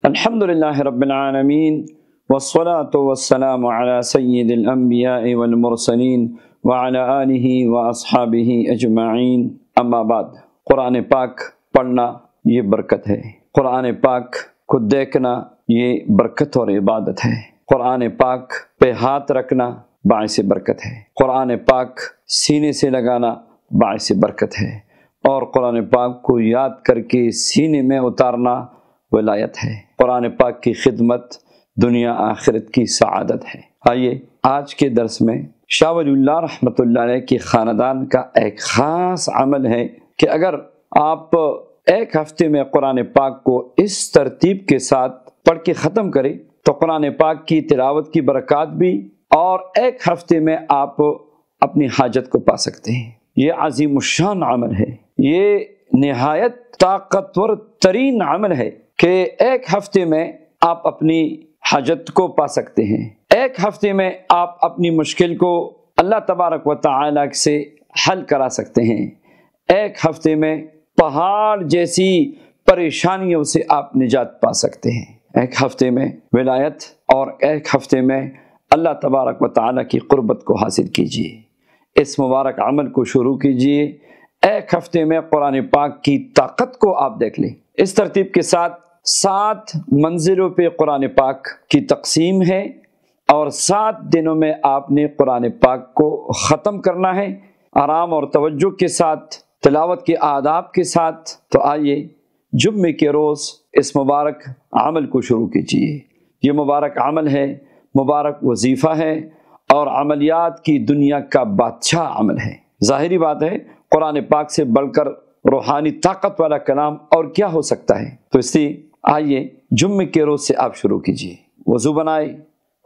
الحمدللہ رب العالمین والصلاة والسلام علی سید الانبیاء والمرسلین وعلی آلہ واصحابہ اجمعین، اما بعد۔ قرآن پاک پڑھنا یہ برکت ہے، قرآن پاک کو دیکھنا یہ برکت اور عبادت ہے، قرآن پاک پہ ہاتھ رکھنا باعث برکت ہے، قرآن پاک سینے سے لگانا باعث برکت ہے، اور قرآن پاک کو یاد کر کے سینے میں اتارنا ولایت ہے۔ قرآن پاک کی خدمت دنیا آخرت کی سعادت ہے۔ آئیے آج کے درس میں شاہ ولی اللہ رحمۃ اللہ علیہ کے خاندان کا ایک خاص عمل ہے کہ اگر آپ ایک ہفتے میں قرآن پاک کو اس ترتیب کے ساتھ پڑھ کے ختم کریں تو قرآن پاک کی تلاوت کی برکات بھی، اور ایک ہفتے میں آپ اپنی حاجت کو پا سکتے ہیں۔ یہ عظیم الشان عمل ہے، یہ نہایت طاقتور ترین عمل ہے کہ ایک ہفتے میں آپ اپنی حاجت کو پا سکتے ہیں، ایک ہفتے میں آپ اپنی مشکل کو اللہ تبارک و تعالیٰ سے حل کرا سکتے ہیں، ایک ہفتے میں پہاڑ جیسی پریشانیوں سے آپ نجات پا سکتے ہیں، ایک ہفتے میں ولایت اور ایک ہفتے میں اللہ تبارک و تعالیٰ کی قربت کو حاصل کیجیے۔ اس مبارک عمل کو شروع کیجیے، ایک ہفتے میں قرآن پاک کی طاقت کو آپ دیکھ لیں۔ اس ترتیب کے ساتھ 7 منزلوں پہ قرآن پاک کی تقسیم ہے، اور 7 دنوں میں آپ نے قرآن پاک کو ختم کرنا ہے، آرام اور توجہ کے ساتھ، تلاوت کے آداب کے ساتھ۔ تو آئیے جمعے کے روز اس مبارک عمل کو شروع کیجیے۔ یہ مبارک عمل ہے، مبارک وظیفہ ہے، اور عملیات کی دنیا کا بادشاہ عمل ہے۔ ظاہری بات ہے، قرآن پاک سے بڑھ کر روحانی طاقت والا کلام اور کیا ہو سکتا ہے؟ تو اس لیے آئیے جمعے کے روز سے آپ شروع کیجیے۔ وضو بنائے،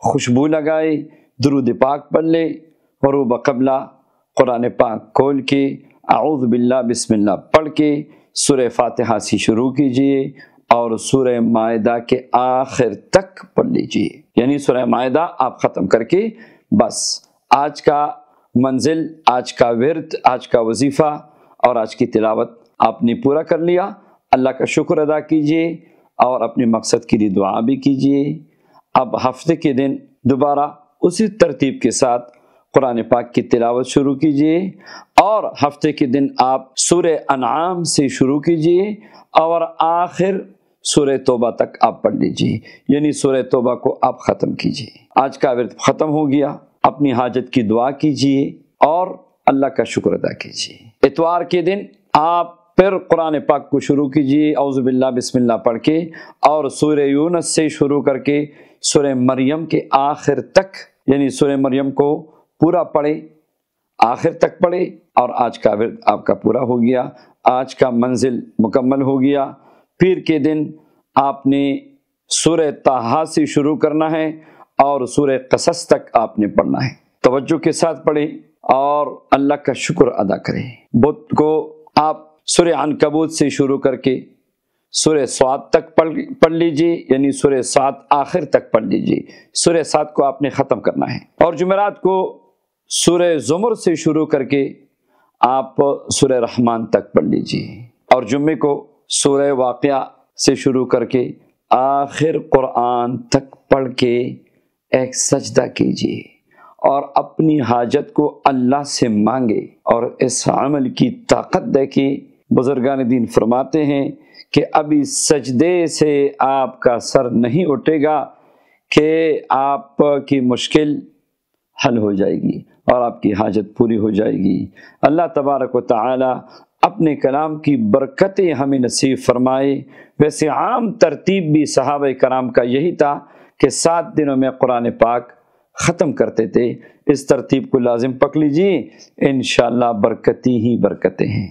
خوشبو لگائے، درود پاک پڑھ لے، غروب قبلہ قرآن پاک کھول کے اعوذ باللہ بسم اللہ پڑھ کے سورہ فاتحہ سے شروع کیجیے، اور سورہ مائدہ کے آخر تک پڑھ لیجیے، یعنی سورہ مائدہ آپ ختم کر کے بس آج کا منزل، آج کا ورد، آج کا وظیفہ اور آج کی تلاوت آپ نے پورا کر لیا۔ اللہ کا شکر ادا کیجیے اور اپنے مقصد کے لیے دعا بھی کیجیے۔ اب ہفتے کے دن دوبارہ اسی ترتیب کے ساتھ قرآن پاک کی تلاوت شروع کیجیے، اور ہفتے کے دن آپ سورہ انعام سے شروع کیجیے اور آخر سورہ توبہ تک آپ پڑھ لیجیے، یعنی سورہ توبہ کو آپ ختم کیجیے۔ آج کا ورد ختم ہو گیا، اپنی حاجت کی دعا کیجیے اور اللہ کا شکر ادا کیجیے۔ اتوار کے دن آپ پھر قرآن پاک کو شروع کیجیے اعوذ باللہ بسم اللہ پڑھ کے، اور سورہ یونس سے شروع کر کے سورہ مریم کے آخر تک، یعنی سورہ مریم کو پورا پڑھے، آخر تک پڑھے، اور آج کا ورد آپ کا پورا ہو گیا، آج کا منزل مکمل ہو گیا۔ پیر کے دن آپ نے سورہ طٰہٰ سے شروع کرنا ہے اور سورہ قصص تک آپ نے پڑھنا ہے۔ توجہ کے ساتھ پڑھیں اور اللہ کا شکر ادا کریں۔ بدھ کو آپ سورہ عنکبوت سے شروع کر کے سورہ صاد تک پڑھ لیجیے، یعنی سورہ صاد آخر تک پڑھ لیجیے، سورہ صاد کو آپ نے ختم کرنا ہے۔ اور جمعرات کو سورہ زمر سے شروع کر کے آپ سورہ رحمان تک پڑھ لیجیے، اور جمعے کو سورہ واقعہ سے شروع کر کے آخر قرآن تک پڑھ کے ایک سجدہ کیجیے اور اپنی حاجت کو اللہ سے مانگے، اور اس عمل کی طاقت دیکھیں۔ بزرگان دین فرماتے ہیں کہ ابھی سجدے سے آپ کا سر نہیں اٹھے گا کہ آپ کی مشکل حل ہو جائے گی اور آپ کی حاجت پوری ہو جائے گی۔ اللہ تبارک و تعالی اپنے کلام کی برکتیں ہمیں نصیب فرمائے۔ ویسے عام ترتیب بھی صحابہ کرام کا یہی تھا کہ 7 دنوں میں قرآن پاک ختم کرتے تھے۔ اس ترتیب کو لازم پکڑ لیجیے، انشاءاللہ برکتی ہی برکتیں ہیں۔